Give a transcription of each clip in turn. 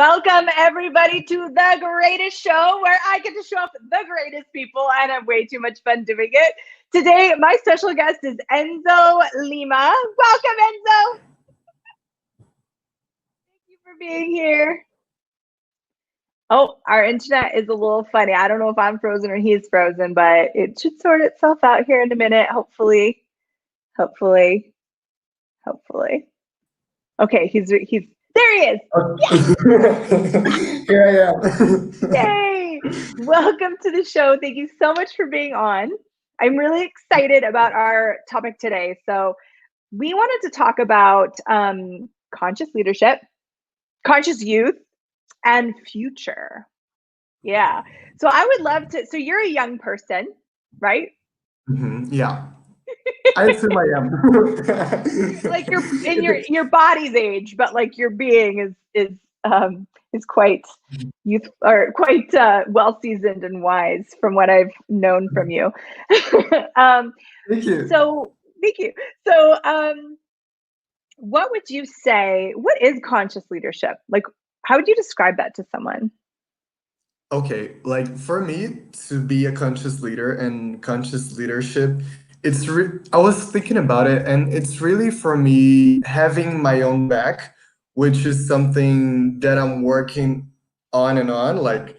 Welcome everybody to the greatest show where I get to show off the greatest people and have way too much fun doing it. Today, my special guest is Enzo Lima. Welcome, Enzo. Thank you for being here. Oh, our internet is a little funny. I don't know if I'm frozen or he's frozen, but it should sort itself out here in a minute. Hopefully. Okay, he's there he is. Here I am. Yay! Welcome to the show. Thank you so much for being on. I'm really excited about our topic today. So we wanted to talk about conscious leadership, conscious youth, and future. Yeah. So I would love to. So you're a young person, right? Yeah. I assume I am. Like you're in your body's age, but like your being is quite youth or quite well seasoned and wise from what I've known from you. Thank you. Thank you. So what would you say? What is conscious leadership? Like, how would you describe that to someone? Okay, like for me to be a conscious leader and conscious leadership, I was thinking about it, and it's really for me having my own back, which is something that I'm working on and on, like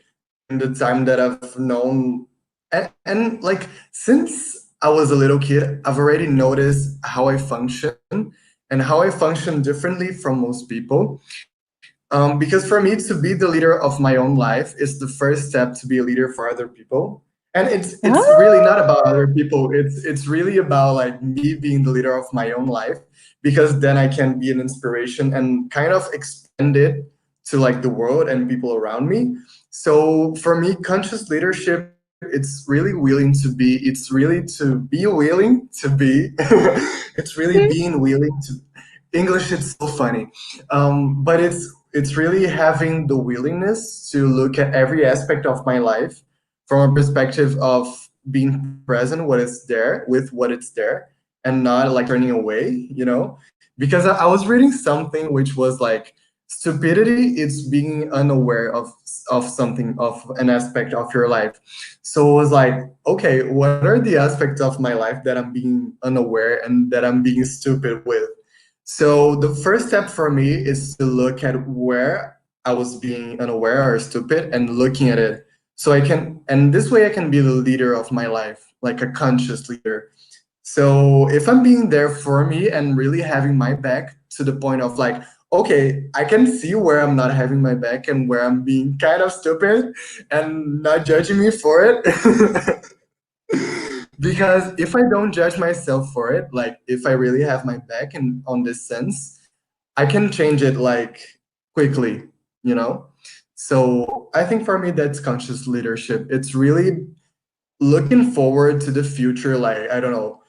in the time that I've known, and like since I was a little kid, I've already noticed how I function and how I function differently from most people. Because for me to be the leader of my own life is the first step to be a leader for other people. And it's really not about other people. It's really about like me being the leader of my own life, because then I can be an inspiration and kind of expand it to like the world and people around me. So for me, conscious leadership, it's really willing to be. It's really to be willing to be. It's really being willing to. English, it's so funny, but it's really having the willingness to look at every aspect of my life from a perspective of being present what is there with what it's there, and not like turning away, because I was reading something which was like stupidity, it's being unaware of something, of an aspect of your life. So it was like, okay, what are the aspects of my life that I'm being unaware and that I'm being stupid with? So the first step for me is to look at where I was being unaware or stupid and looking at it. So and this way I can be the leader of my life, like a conscious leader. So if I'm being there for me and really having my back to the point of like, okay, I can see where I'm not having my back and where I'm being kind of stupid and not judging me for it. Because if I don't judge myself for it, like if I really have my back in on this sense, I can change it like quickly, you know? So I think for me that's conscious leadership. It's really looking forward to the future, like I don't know,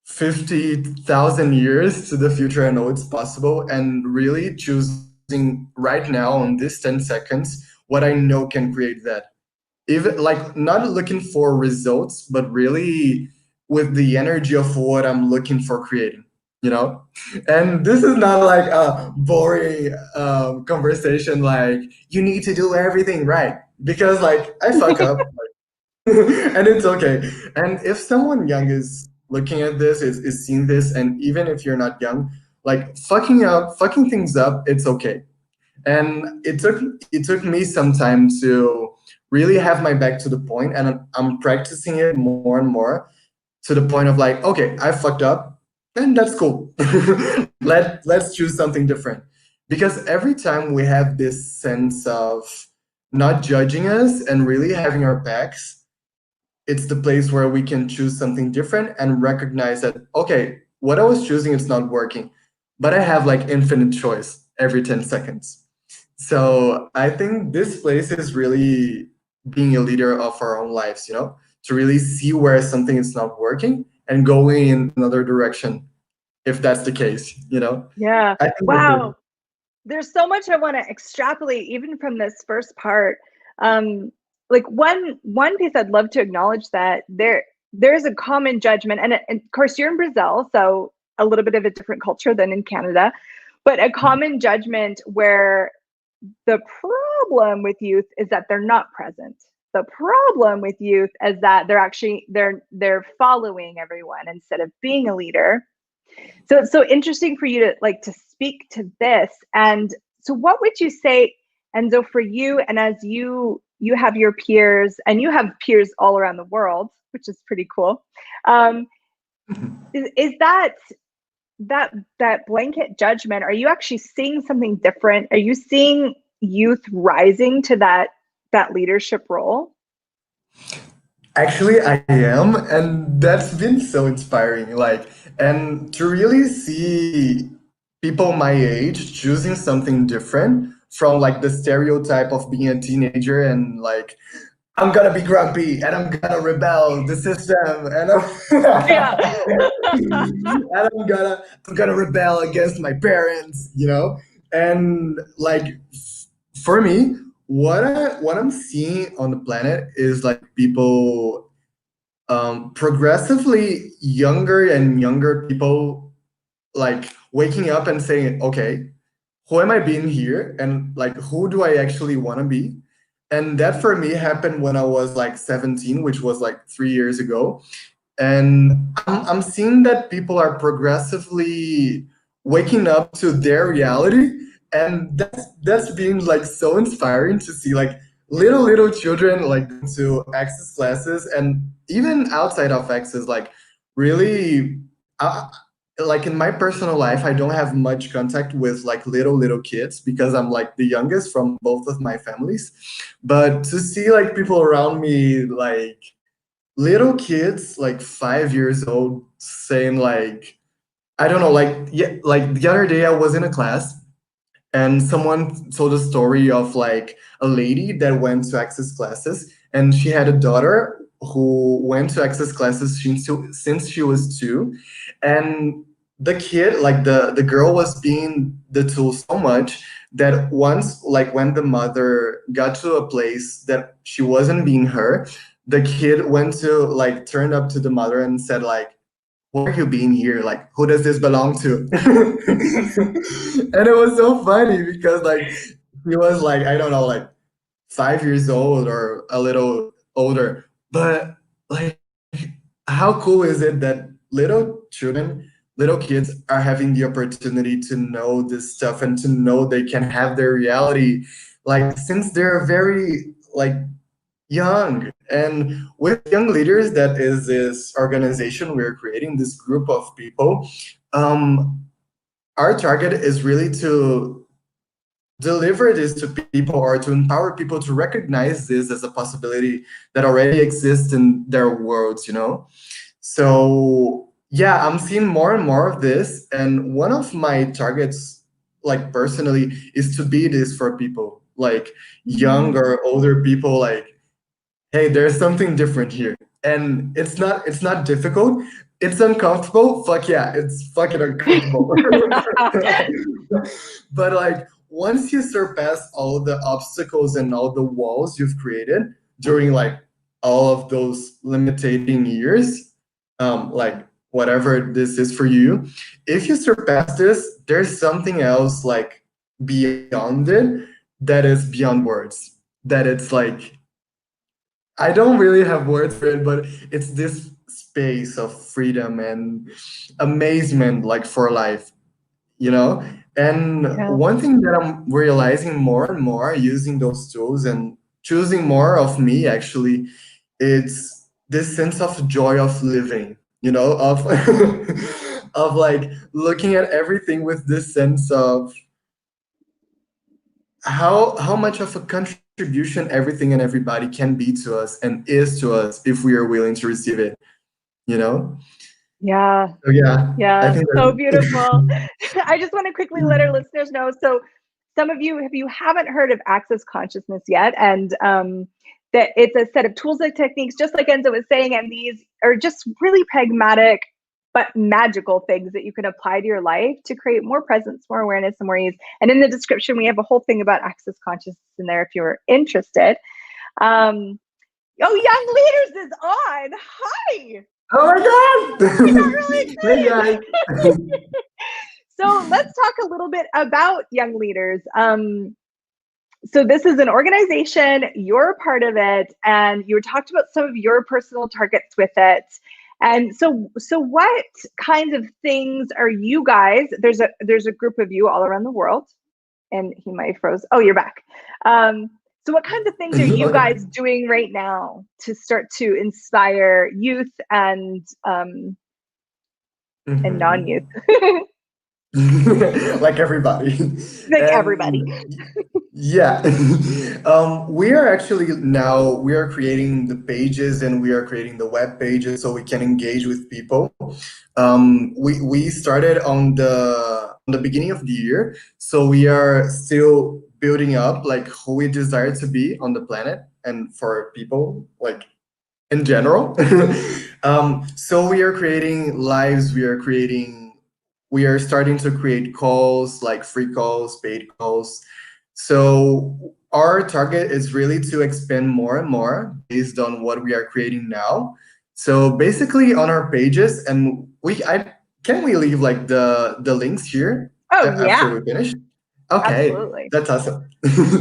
50,000 years to the future. I know it's possible, and really choosing right now on this 10 seconds what I know can create that, even like not looking for results, but really with the energy of what I'm looking for creating. And this is not like a boring conversation like you need to do everything right, because like I fuck up and it's okay. And if someone young is looking at this, is seeing this, and even if you're not young, like fucking things up, it's okay. And it took me some time to really have my back to the point, and I'm practicing it more and more to the point of like, okay, I fucked up, and that's cool. Let's choose something different, because every time we have this sense of not judging us and really having our backs, it's the place where we can choose something different and recognize that, okay, what I was choosing is not working, but I have like infinite choice every 10 seconds. So I think this place is really being a leader of our own lives, to really see where something is not working and going in another direction, if that's the case. Yeah. I think Wow. There's so much I want to extrapolate even from this first part. Like one piece I'd love to acknowledge that there's a common judgment, and of course you're in Brazil, so a little bit of a different culture than in Canada, but a common judgment where the problem with youth is that they're not present. The problem with youth is that they're following everyone instead of being a leader. So it's so interesting for you to speak to this. And so what would you say, Enzo, for you, and as you have your peers, and you have peers all around the world, which is pretty cool. Is that blanket judgment, are you actually seeing something different? Are you seeing youth rising to that leadership role? Actually, I am, and that's been so inspiring. Like, and to really see people my age choosing something different from like the stereotype of being a teenager and like, I'm gonna be grumpy and I'm gonna rebel the system and Yeah. and I'm gonna rebel against my parents, you know? And like for me, what I'm seeing on the planet is like people progressively younger and younger people like waking up and saying, okay, who am I being here? And like, who do I actually want to be? And that for me happened when I was like 17, which was like 3 years ago. And I'm seeing that people are progressively waking up to their reality. And that's been like so inspiring to see like little children like go to access classes and even outside of access, like really uh, like in my personal life, I don't have much contact with like little kids because I'm like the youngest from both of my families. But to see like people around me, like little kids, like 5 years old, saying like, I don't know, like yeah, like the other day I was in a class and someone told a story of like a lady that went to access classes and she had a daughter who went to access classes since she was 2, and the kid, like the girl, was being the tool so much that once, like when the mother got to a place that she wasn't being her, the kid went to like turn up to the mother and said like, why are you being here? Like, who does this belong to? And it was so funny because like he was like, I don't know, like 5 years old or a little older. But like, how cool is it that little children, little kids are having the opportunity to know this stuff and to know they can have their reality, like since they're very like young. And with young leaders, that is this organization we're creating, this group of people. Our target is really to deliver this to people or to empower people to recognize this as a possibility that already exists in their worlds, you know? So yeah, I'm seeing more and more of this. And one of my targets, like personally, is to be this for people, like young or older people, like, hey, there's something different here. And it's not difficult. It's uncomfortable. Fuck yeah, it's fucking uncomfortable. But like once you surpass all the obstacles and all the walls you've created during like all of those limiting years, like whatever this is for you, if you surpass this, there's something else like beyond it that is beyond words. That it's like, I don't really have words for it, but it's this space of freedom and amazement, like for life, you know? And Yeah. one thing that I'm realizing more and more using those tools and choosing more of me, actually, it's this sense of joy of living, you know, of of like looking at everything with this sense of how much of a contribution everything and everybody can be to us and is to us if we are willing to receive it, you know? Yeah. So yeah, I Yeah. think So that beautiful. I just want to quickly let our listeners know. So some of you, if you haven't heard of Access Consciousness yet, and that it's a set of tools and techniques, just like Enzo was saying, and these are just really pragmatic but magical things that you can apply to your life to create more presence, more awareness, and more ease. And in the description, we have a whole thing about Access Consciousness in there if you're interested. Um, oh, Young Leaders is on. Hi. oh I got my really god! Hey guys! excited. So let's talk a little bit about Young Leaders. so this is an organization, you're a part of it, and you talked about some of your personal targets with it. And so what kinds of things are you guys, there's a group of you all around the world, and he might have froze. Oh, you're back. So what kinds of things are you Okay. guys doing right now to start to inspire youth and non-youth? Mhm. Like everybody. Like everybody. And yeah, we are actually now we are creating the pages and we are creating the web pages so we can engage with people. We started on the beginning of the year, so we are still building up like who we desire to be on the planet and for people like in general. So we are creating lives, we are starting to create calls like free calls, paid calls. So our target is really to expand more and more based on what we are creating now. So basically on our pages, and I can we leave like the links here Oh after yeah, we finish? Okay, absolutely. that's awesome.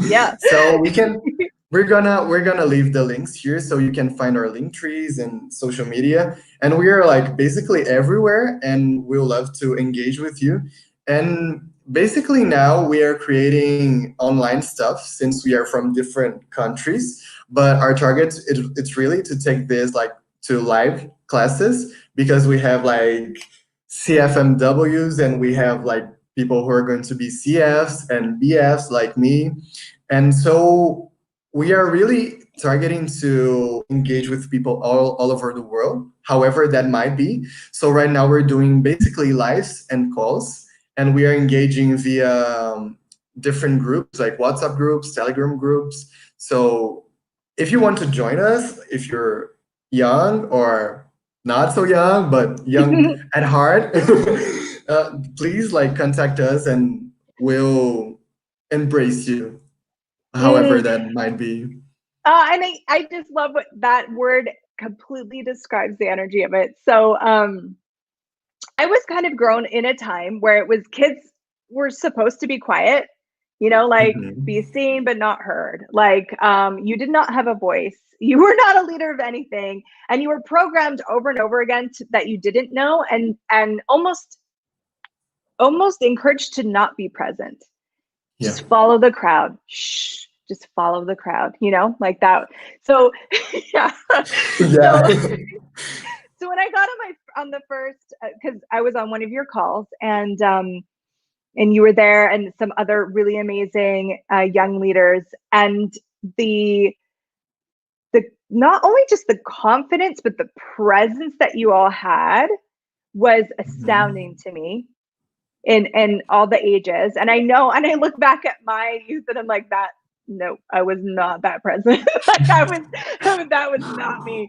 Yeah. So we're gonna leave the links here so you can find our link trees and social media. And we are like basically everywhere and we'll love to engage with you. And basically now we are creating online stuff since we are from different countries, but our target it's really to take this like to live classes because we have like CFMWs and we have like people who are going to be CFs and BFs like me. And so we are really targeting to engage with people all over the world, however that might be. So right now we're doing basically lives and calls, and we are engaging via different groups like WhatsApp groups, Telegram groups. So if you want to join us, if you're young or not so young, but young at heart, please like contact us and we'll embrace you however Mm. that might be. And I just love what that word completely describes the energy of it. So I was kind of grown in a time where it was kids were supposed to be quiet, like be Mhm. seen but not heard. Like you did not have a voice. You were not a leader of anything, and you were programmed over and over again that you didn't know, and almost encouraged to not be present. Yeah. Just follow the crowd. Shh, just follow the crowd, like that. So yeah. Yeah. So so when I got on the first, because I was on one of your calls, and you were there, and some other really amazing young leaders, and the the not only just the confidence but the presence that you all had was astounding Mhm. to me in all the ages. And I know, and I look back at my youth and I'm like, that no, I was not that present. Like that was not me.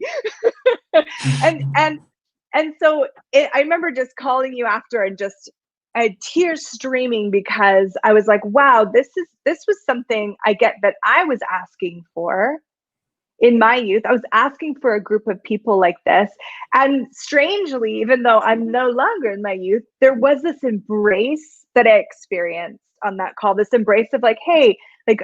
and so I remember just calling you after and just I had tears streaming because I was like, wow, this was something I get that I was asking for in my youth. I was asking for a group of people like this. And strangely, even though I'm no longer in my youth, there was this embrace that I experienced on that call, this embrace of like, hey, like,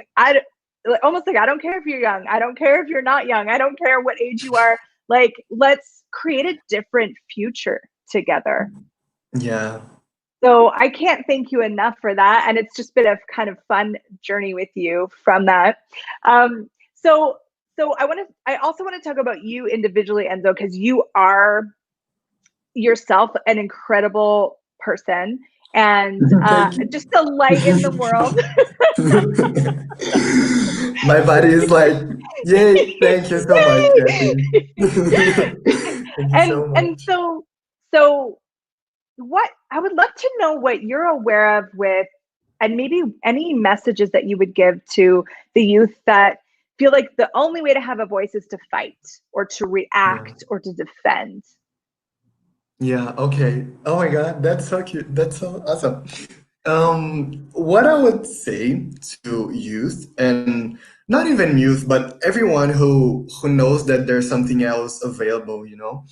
almost like, I don't care if you're young. I don't care if you're not young. I don't care what age you are. Like, let's create a different future together. Yeah. So I can't thank you enough for that. And it's just been a kind of fun journey with you from that. Um, so I also want to talk about you individually, Enzo, because you are yourself an incredible person and Thank you. just a light in the world. My body is like, yay, thank you so much, Cassy. Thank you so And much. so what I would love to know what you're aware of with, and maybe any messages that you would give to the youth that feel like the only way to have a voice is to fight or to Yeah. react or to defend. Yeah, okay. Oh my God, that's so cute. That's so awesome. What I would say to youth, and not even youth, but everyone who knows that there's something else available, you know.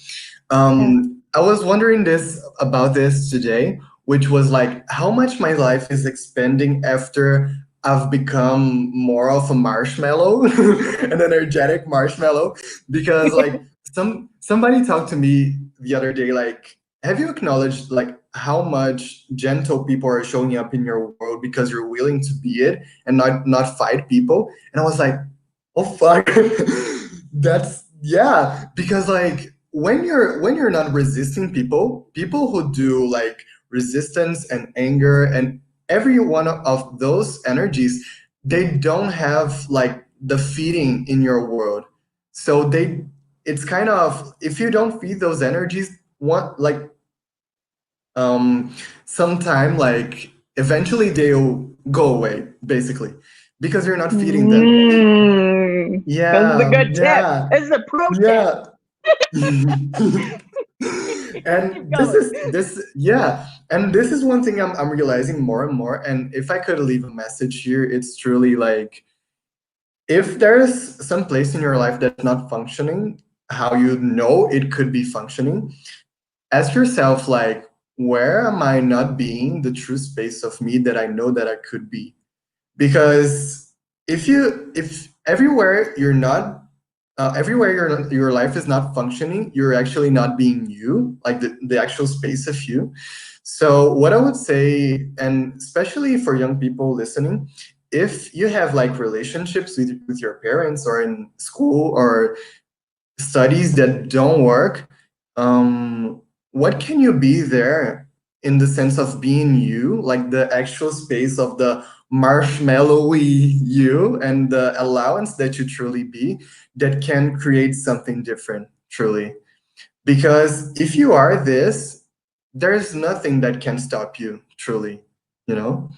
Yeah. I was wondering this about this today, which was like how much my life is expanding after I've become more of a marshmallow, an energetic marshmallow, because like somebody talked to me the other day, like, have you acknowledged like how much gentle people are showing up in your world because you're willing to be it and not fight people? And I was like, oh fuck, that's yeah, because like when you're not resisting people who do like resistance and anger and every one of those energies, they don't have like the feeding in your world. So it's kind of, if you don't feed those energies, one like um sometime like eventually they'll go away basically because you're not feeding them. This is a Yeah, good tip. yeah, This is a pro tip. yeah. Keep And this going. is this yeah, and this is one thing I'm realizing more and more. And if I could leave a message here, it's truly like, if there's some place in your life that's not functioning how you know it could be functioning, ask yourself like, where am I not being the true space of me that I know that I could be? Because if everywhere you're not everywhere your life is not functioning, you're actually not being you, like the actual space of you. So what I would say, and especially for young people listening, if you have like relationships with your parents or in school or studies that don't work, what can you be there in the sense of being you, like the actual space of the marshmallowy you and the allowance that you truly be, that can create something different, truly. Because if you are this, there's nothing that can stop you, truly, you know?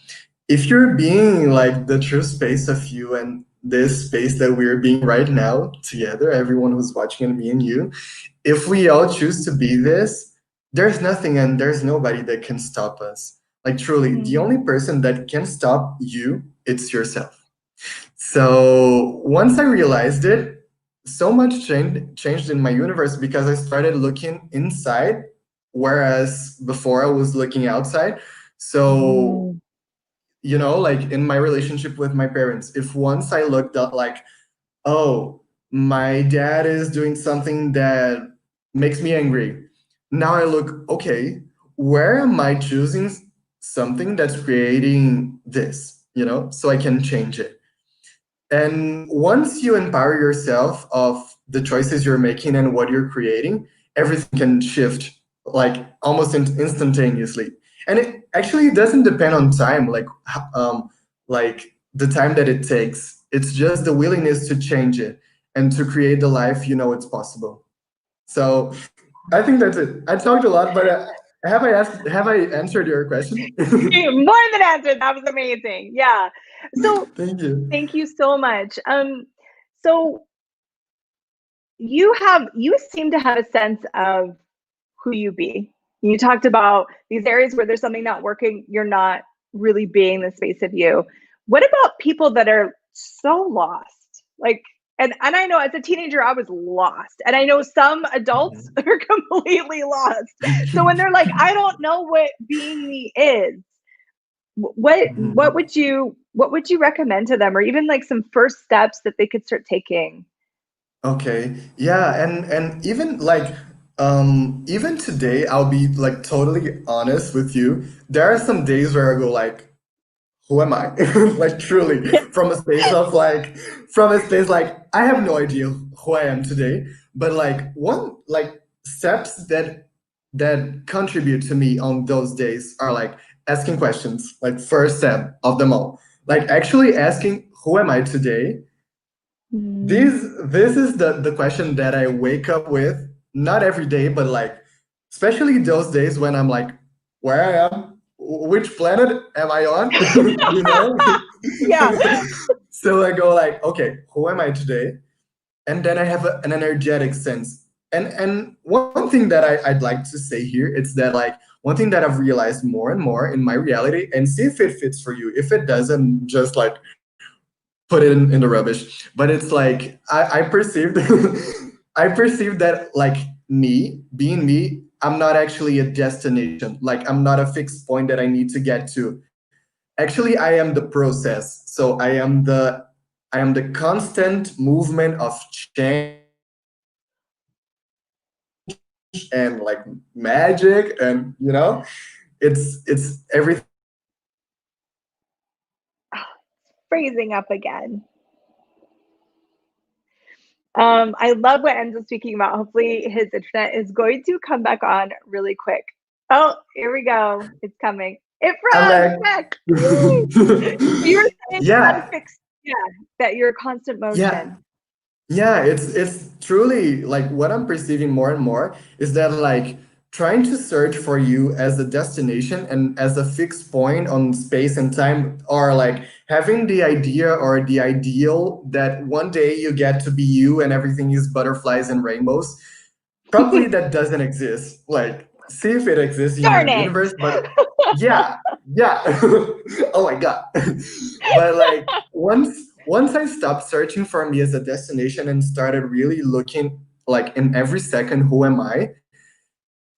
If you're being like the true space of you and this space that we're being right now together, everyone who's watching and me and you, if we all choose to be this, there's nothing and there's nobody that can stop us. Like truly, the only person that can stop you, it's yourself. So once I realized it, so much changed in my universe because I started looking inside, whereas before I was looking outside. So Mm. like in my relationship with my parents, if once I looked at like, oh, my dad is doing something that makes me angry, now I look, okay, where am I choosing something that's creating this, so I can change it. And once you empower yourself of the choices you're making and what you're creating, everything can shift like almost instantaneously. And it actually doesn't depend on time, like the time that it takes. It's just the willingness to change it and to create the life it's possible. So I think that's it. I talked a lot, but have I answered your question? More than answered. That was amazing. Yeah. So Thank you. thank you so much. So you seem to have a sense of who you be. You talked about these areas where there's something not working, you're not really being the space of you. What about people that are so lost? Like, and I know as a teenager I was lost. And I know some adults Mhm. are completely lost. So when they're like, I don't know what being me is, what Mhm. would you recommend to them, or even like some first steps that they could start taking? Okay. Yeah, and even like even today I'll be like totally honest with you. There are some days where I go like, who am I? Like truly from a space like I have no idea who I am today. But like one like steps that contribute to me on those days are like asking questions, like first step of them all. Like actually asking who am I today. Mm. This is the question that I wake up with, not every day, but like especially those days when I'm like, where I am, which planet am I on? You know? Yeah. So I go like, okay, who am I today? And then I have an energetic sense. And one thing that I'd like to say here, it's that like one thing that I've realized more and more in my reality, and see if it fits for you. If it doesn't, just like put it in the rubbish. But it's like I perceived I perceived that like me being me, I'm not actually a destination. Like I'm not a fixed point that I need to get to. Actually, I am the process. So I am the constant movement of change and like magic, and it's everything. Freezing up again. I love what Enzo's speaking about. Hopefully his internet is going to come back on really quick. Oh, here we go. It's coming. It I'm froze like, back. You were saying how to yeah, fix, yeah, that your constant yeah. motion. Yeah, it's truly like what I'm perceiving more and more is that like trying to search for you as a destination and as a fixed point on space and time, or like having the idea or the ideal that one day you get to be you and everything is butterflies and rainbows. Probably that doesn't exist. Like, see if it exists in Darn your it. universe, but yeah, yeah. Oh my God. But like once I stopped searching for me as a destination and started really looking like in every second, who am I?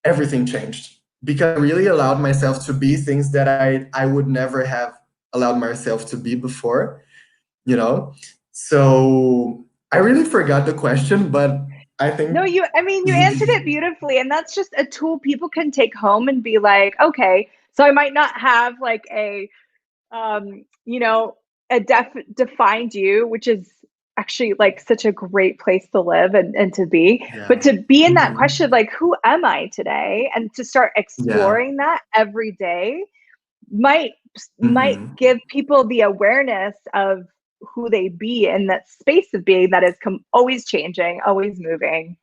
Everything changed because I really allowed myself to be things that I would never have allowed myself to be before, you know? So I really forgot the question, but I No, think I mean, you answered it beautifully. And that's just a tool people can take home and be like, okay, so I might not have like you know, a defined you, which is actually like such a great place to live and to be. But yeah. to be in that Hmm. question, like, who am I today? And to start Yeah. exploring that every day might might Hmm. give people the awareness of who they be in that space of being that is always changing, always moving.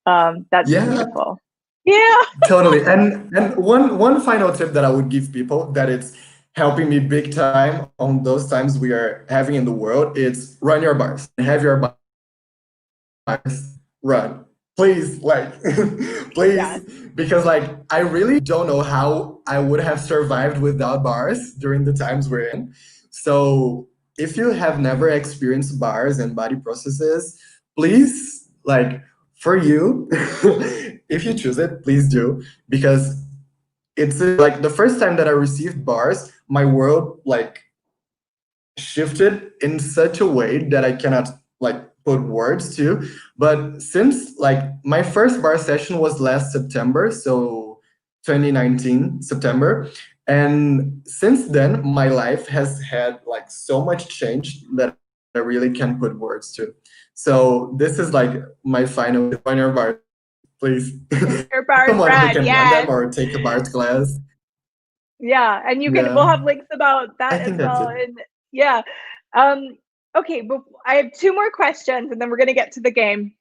That's Yeah, beautiful. Yeah. totally. And one final tip that I would give people that it's helping me big time on those times we are having in the world, it's run your bars. Have your bars run. Please, like please, Yes. because like I really don't know how I would have survived without bars during the times we're in. So if you have never experienced bars and body processes, please, like, for you, if you choose it, please do, because it's like the first time that I received bars, my world like shifted in such a way that I cannot like put words to. But since like my first bar session was last September, so 2019 September, and since then my life has had like so much change that I really can't put words to. So this is like my final final bar. Please, Your bars someone who rad. can run them Yes. or take a bars class. Yeah, and we'll Yeah, have links about I that as think that's well. it. And yeah. Um, okay, but I have two more questions and then we're gonna get to the game.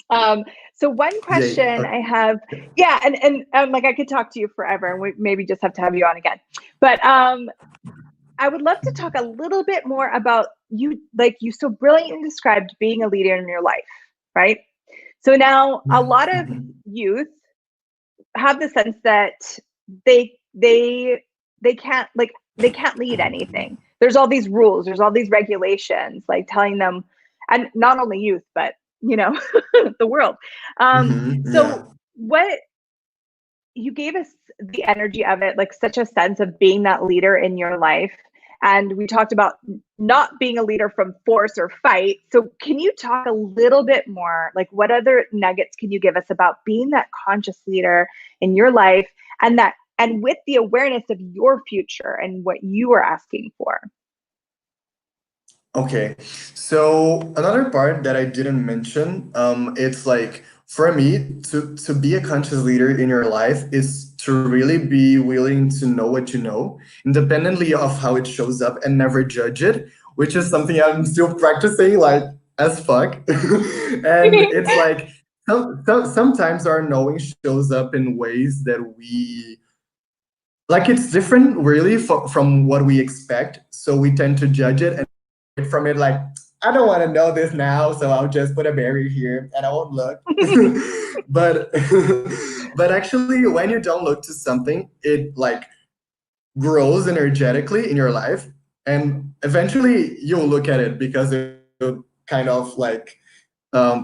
Um, so one Yay. question I have, yeah, and like I could talk to you forever and we maybe just have to have you on again. But I would love to talk a little bit more about you, like you so brilliantly described being a leader in your life, right? So now a Yeah. lot of Mhm. youth have the sense that they they they can't like they can't lead anything. There's all these rules, there's all these regulations like telling them, and not only youth but you know the world. Yeah. So what you gave us the energy of it, like such a sense of being that leader in your life. And we talked about not being a leader from force or fight. So, can you talk a little bit more? Like, what other nuggets can you give us about being that conscious leader in your life and with the awareness of your future and what you are asking for? Okay. So another part that I didn't mention, it's like for me to be a conscious leader in your life is to really be willing to know what you know, independently of how it shows up, and never judge it, which is something I'm still practicing like as fuck. And it's like sometimes our knowing shows up in ways that we like it's different really from what we expect. So we tend to judge it and from it like, I don't want to know this now, so I'll just put a barrier here and I won't look. But but actually when you don't look to something, it like grows energetically in your life, and eventually you'll look at it because it'll kind of like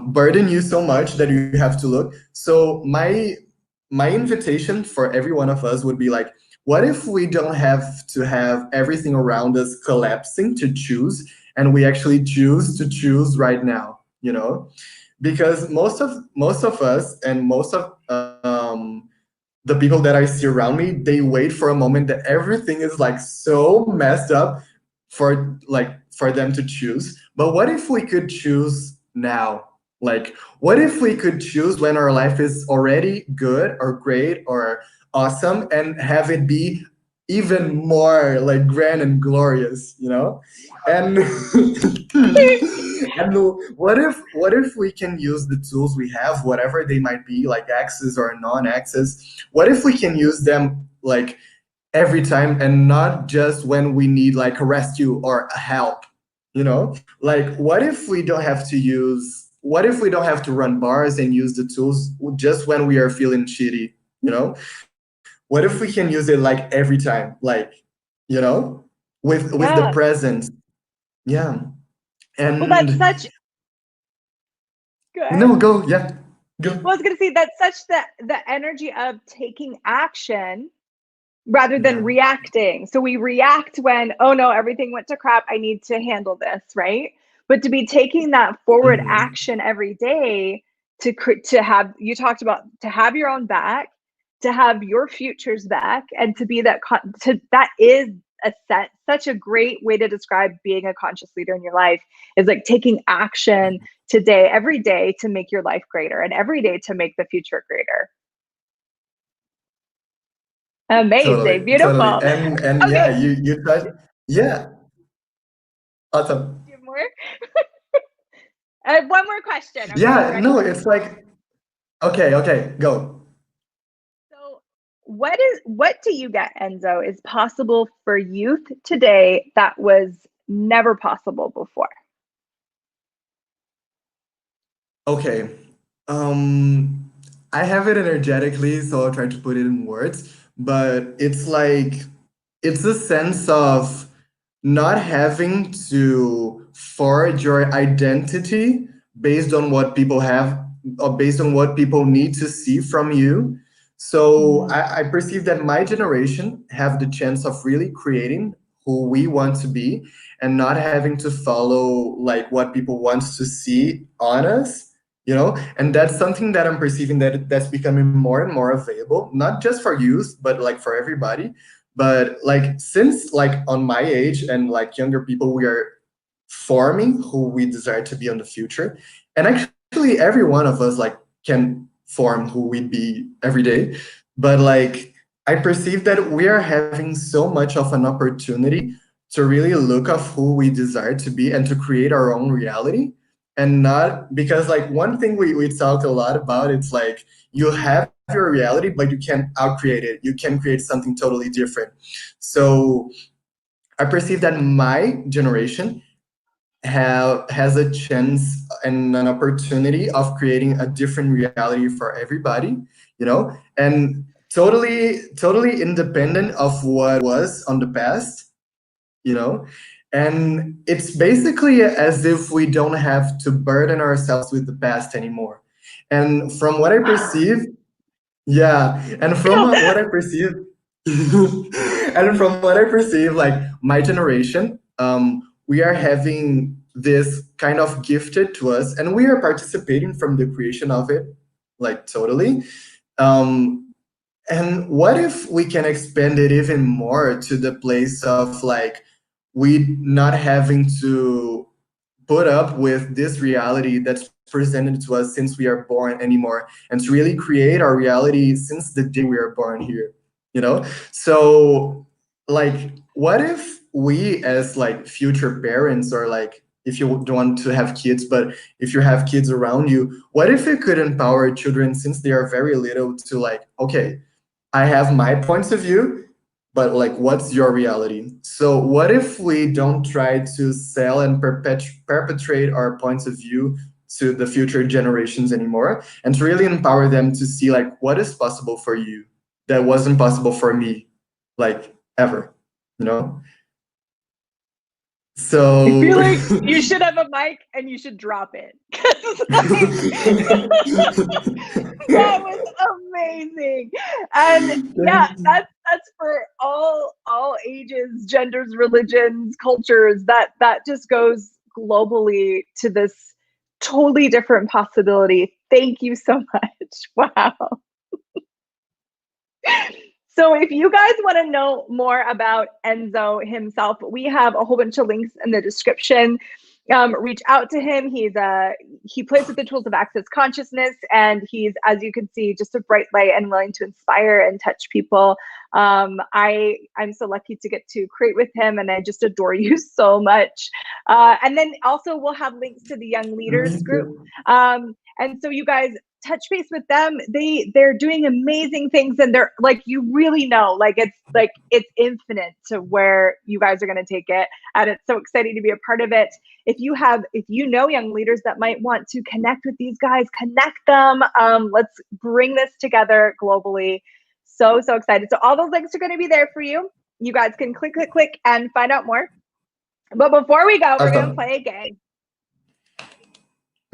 burden you so much that you have to look. So my invitation for every one of us would be like, what if we don't have to have everything around us collapsing to choose, and we actually choose to choose right now, you know? Because most of us and most of the people that I see around me, they wait for a moment that everything is like so messed up for them to choose. But what if we could choose now? Like, what if we could choose when our life is already good or great or awesome, and have it be even more like grand and glorious, you know? And and what if we can use the tools we have, whatever they might be, like access or non-access, what if we can use them like every time, and not just when we need like a rescue or a help, you know? Like, what if we don't have to run bars and use the tools just when we are feeling shitty, you know? What if we can use it like every time, like, you know, with the Yeah. presence? Yeah. Well, that's And such good. no, go, yeah, Well, go. I was going to say that's such the energy of taking action rather than Yeah. reacting. So we react when, oh no, everything went to crap. I need to handle this, right? But to be taking that forward Mhm. action every day to have, you talked about, to have your own back, to have your futures back, and to be that that is a such a great way to describe being a conscious leader in your life, is like taking action today, every day, to make your life greater, and every day to make the future greater. Amazing, Totally, totally. beautiful. And Okay, yeah, you touch, yeah, awesome. do more. I have one more question. Okay, you Yeah, ready? no, it's like, okay, okay, go. So, what do you get, Enzo, is possible for youth today that was never possible before? Okay. Um, I have it energetically, so I'll try to put it in words, but it's like, it's a sense of not having to forge your identity based on what people have, or based on what people need to see from you. So Mm, I perceive that my generation have the chance of really creating who we want to be, and not having to follow like what people want to see on us, you know. And that's something that I'm perceiving, that's becoming more and more available, not just for youth, but like for everybody. But like, since like on my age and like younger people, we are forming who we desire to be in the future. And actually every one of us like can form who we be every day. But like, I perceive that we are having so much of an opportunity to really look of who we desire to be and to create our own reality. And not because like, one thing we talk a lot about, it's like, you have your reality, but you can't outcreate it, you can create something totally different. So I perceive that my generation has a chance and an opportunity of creating a different reality for everybody, you know, and totally independent of what was on the past, you know. And it's basically as if we don't have to burden ourselves with the past anymore. And from what I perceive, yeah, and from what I perceive, and from what I perceive, like, my generation, we are having this kind of gifted to us, and we are participating from the creation of it, like, totally. Um, and what if we can expand it even more to the place of like, we not having to put up with this reality that's presented to us since we are born anymore, and to really create our reality since the day we are born here, you know? So like, what if we as like future parents, or like, if you don't want to have kids, but if you have kids around you, what if we could empower children since they are very little to like, okay, I have my points of view, but like, what's your reality? So what if we don't try to sell and perpetrate our points of view to the future generations anymore, and to really empower them to see like, what is possible for you that wasn't possible for me, like, ever, you know? I So feel like you should have a mic and you should drop it. 'Cause, that was amazing. And yeah, thank you. that's for all ages, genders, religions, cultures. That just goes globally to this totally different possibility. Thank you so much. Wow. So if you guys want to know more about Enzo himself, we have a whole bunch of links in the description. Reach out to him. He plays with the tools of access consciousness, and he's, as you can see, just a bright light and willing to inspire and touch people. I'm so lucky to get to create with him, and I just adore you so much. And then also we'll have links to the Young Me Leaders group. too. And so you guys touch base with them. They're doing amazing things, and they're like, you really know, like it's infinite to where you guys are going to take it, and it's so exciting to be a part of it. If you know young leaders that might want to connect with these guys, connect them. Let's bring this together globally. So excited. So all those links are going to be there for you. You guys can click and find out more. But before we go, we're going to Awesome. play a game.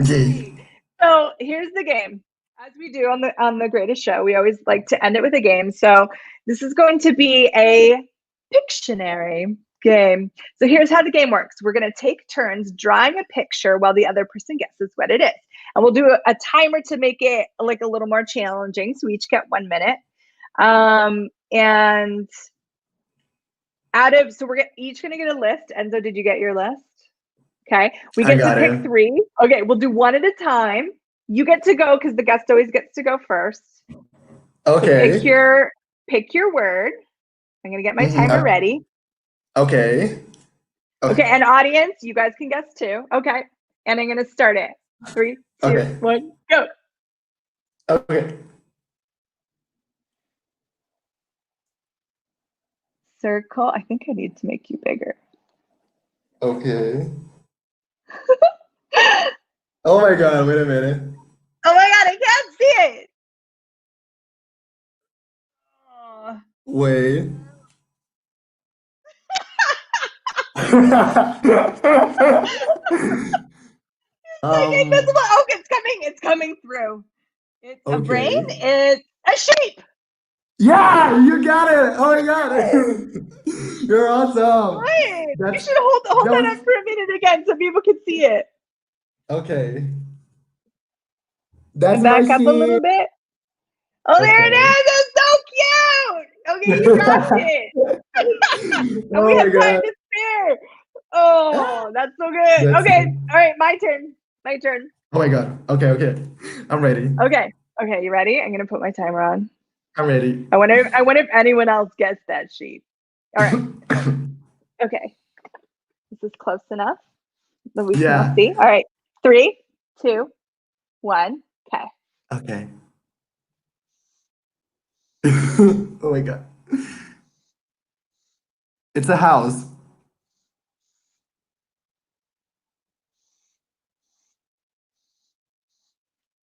Yay. So here's the game. As we do on the Greatest Show, we always like to end it with a game. So this is going to be a Pictionary game. So here's how the game works. We're going to take turns drawing a picture while the other person guesses what it is. And we'll do a timer to make it like a little more challenging. So we each get 1 minute. And so we're each going to get a list. Enzo, did you get your list? Okay. We I get to got pick it. 3. Okay. We'll do 1 at a time. You get to go because the guest always gets to go first. So Okay. pick your word. I'm going to get my timer Mhm. ready. Okay. Okay. Okay. And audience, you guys can guess too. Okay. And I'm going to start it. 3, 2, Okay. 1, go. Okay. Circle. I think I need to make you bigger. Okay. Oh my God, wait a minute. Oh my God, I can't see it. Oh. Wait. Like invisible. Oh, it's coming through. It's a brain. Okay. It's a shape. Yeah, you got it. Oh my God. You're awesome. Right. You That's should hold that that was up for a minute again so people can see it. okay. That's And my back up a sheet. little bit. Oh, there it Okay. is. It's so cute. Okay, you dropped it. And we Oh my have time God. to spare. Oh, that's so good. That's Okay. All right, my turn. My turn. oh my God. Okay, okay. I'm ready. Okay. Okay, you ready? I'm gonna put my timer on. I'm ready. I wonder if anyone else gets that sheet. All right. Okay. This is close enough that we can all Yeah. see. All right. 3, 2, 1. Okay. Okay. Oh my God. It's a house.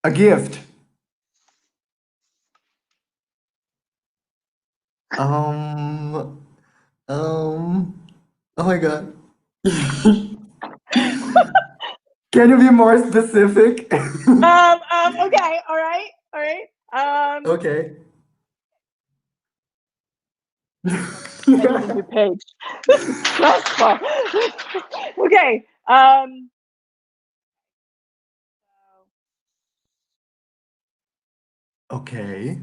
A gift. Um, oh my God. Can you be more specific? Okay. All right. All right. Okay. I need a new page. This is stressful. Okay. Okay.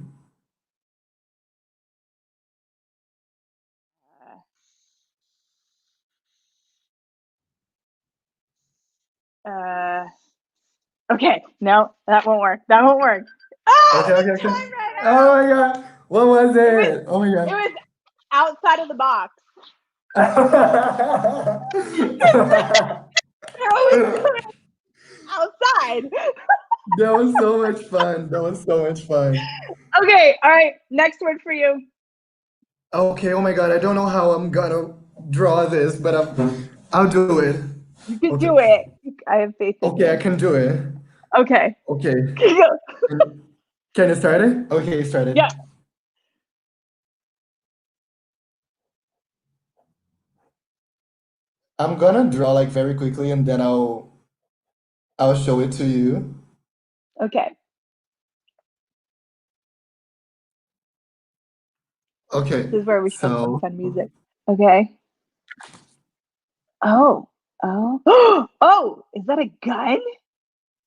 Uh, okay. No, that won't work. That won't work. Oh, Okay, the okay, okay. time ran Oh out. my God. What was It was it? Oh my it God. was outside of the box. It was outside. That was so much fun. That was so much fun. Okay. All right. Next word for you. Okay, oh my God, I don't know how I'm gonna draw this, but I'll do it. You can Okay. do it. I have faith in Okay, I you. can do it. Okay. Okay. Go. Can you start it? Okay, started. Yeah. I'm gonna draw like very quickly and then I'll show it to you. Okay. Okay, This is where we show some so fun music. Okay. Oh. Oh. Oh, is that a gun?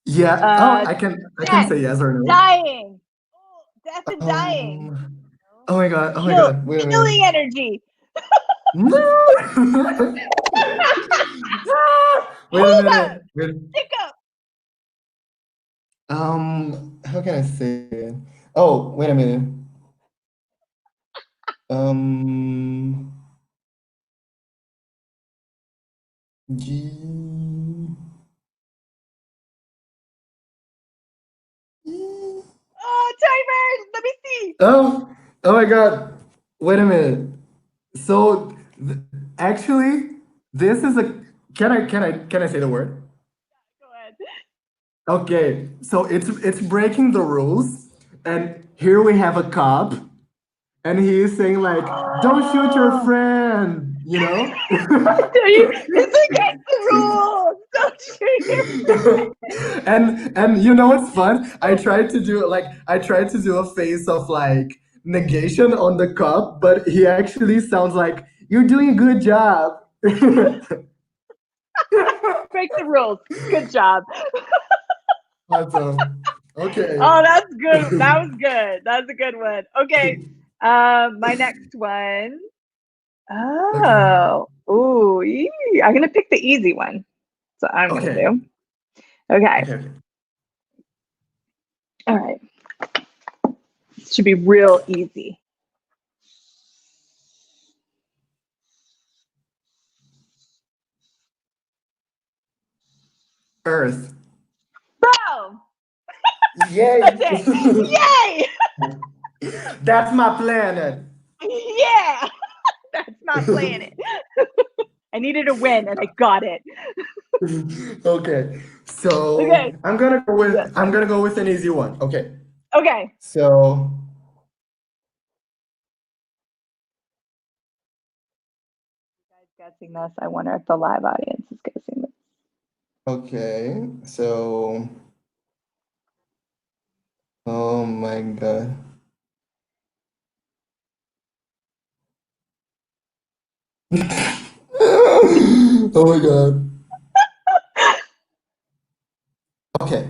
yeah. Oh, Uh, I can death. say yes or no. Dying. Oh, death and dying. Oh my God, oh my Kill. God. Wait a minute. Killing energy. No! Wait a Hold on. minute. Wait. Pick up. How can I say it? Oh, wait a minute. Um, G. Oh, timer. Let me see. Oh, oh my God. Wait a minute. So, th actually, this is a. Can I say the word? Go ahead. Okay, so it's breaking the rules, and here we have a cop, and he's saying like, "Don't shoot your Oh. friend," you know? It's against the rules. Don't shoot your And you know what's fun? I tried to do a face of like negation on the cop, but he actually sounds like you're doing a good job. break the rules. Good job. Awesome. Okay. Oh, that's good. That was good. That's a good one. Okay. My next one. Okay. Oh, ooh, I'm gonna pick the easy one. So I'm gonna Okay. do. Okay. Okay. Okay. All right. This should be real easy. Earth. Boom! That's Yay! it. Yay! That's my planet. Yeah! That's my planet. I needed a win and I got it. Okay. So Okay. Yes. I'm gonna go with an easy one. Okay. Okay. So Guessing this. I wonder if the live audience is guessing this. okay. So oh my God. Oh my God. Okay.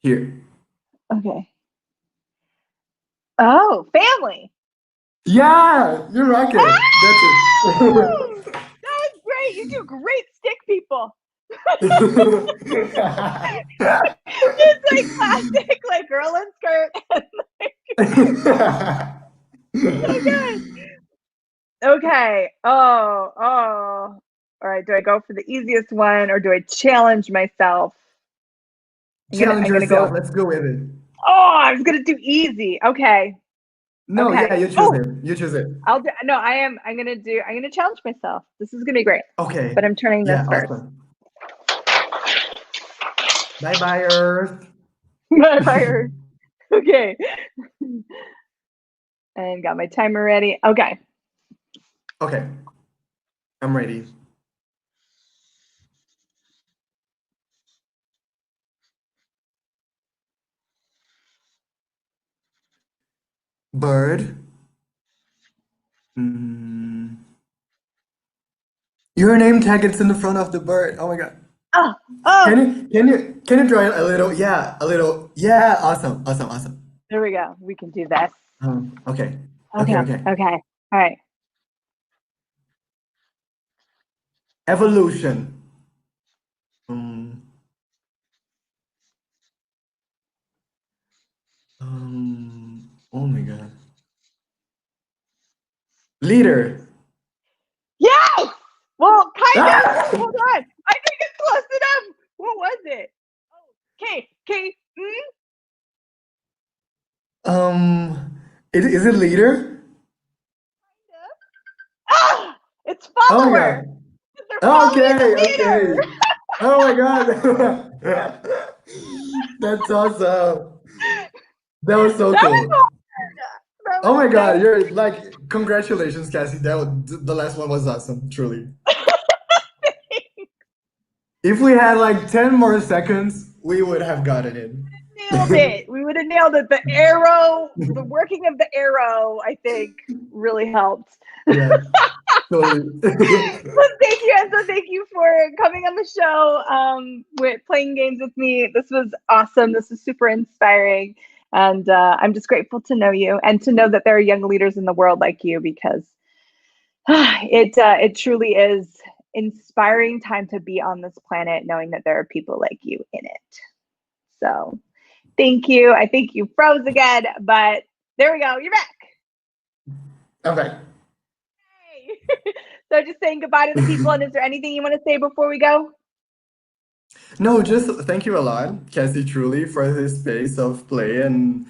Here. Okay. Oh, family. Yeah, you rock it. That's Ah! it. That was great. You do great stick people. It's like classic, like girl in skirt. So good. Okay. Oh. All right. Do I go for the easiest one or do I challenge myself? Challenge I'm gonna yourself. go. Let's go with it. Oh, I was gonna do easy. Okay. No, yeah, Okay. you choose Oh, it. You choose it. I'll do. No, I am. I'm gonna challenge myself. This is gonna be great. Okay. But I'm turning this Yeah, first. awesome. Bye bye, Earth. My fire. Okay. And got my timer ready. Okay. Okay, I'm ready. Bird. Mm. Your name tag is in the front of the bird. Oh my God. Oh, oh. Can you draw a little? Yeah, a little. Yeah, awesome, awesome, awesome. There we go. We can do this. Okay, okay, Okay. okay. Okay. All right. Evolution. Um, oh my God. Leader. Yes. Well, kind Ah! of. Hold on. I think it's close enough. What was it? Oh, okay. Is it leader? Ah, it's Oh my follower. God. They're following Okay, the leader. okay. Oh my God. That's awesome. That was so That was cool. hard. Oh my That God, was you're like, congratulations, Cassie. The last one was awesome, truly. If we had like 10 more seconds, we would have gotten Nailed it. it. We would have nailed it. The arrow, the working of the arrow, I think, really helped. Yeah, totally. Well, thank you, Enzo. Thank you for coming on the show, with playing games with me. This was awesome. This is super inspiring, and I'm just grateful to know you and to know that there are young leaders in the world like you, because it truly is inspiring time to be on this planet, knowing that there are people like you in it. So, thank you. I think you froze again, but there we go. You're back. Okay. Hey. So, just saying goodbye to the people. And is there anything you want to say before we go? No, just thank you a lot, Cassie, truly, for this space of play and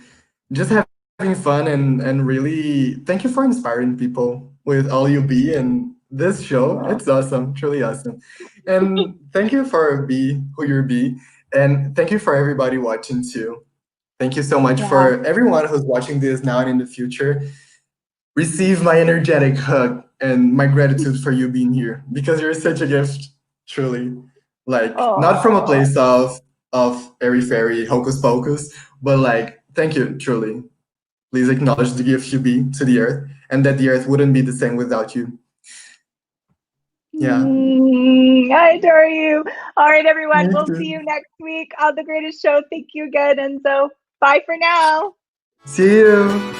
just having fun and really thank you for inspiring people with all you be and this show. It's awesome, truly awesome. And thank you for be who you be. And thank you for everybody watching too. Thank you so much Yeah. for everyone who's watching this now and in the future. Receive my energetic hug and my gratitude for you being here because you're such a gift, truly. Like not from a Oh, place of airy fairy hocus pocus, but like thank you, truly. Please acknowledge the gift you be to the earth and that the earth wouldn't be the same without you. Yeah. I adore you. All right, everyone. Me We'll see too. you next week on The Greatest Show. Thank you again. And so, bye for now. See you.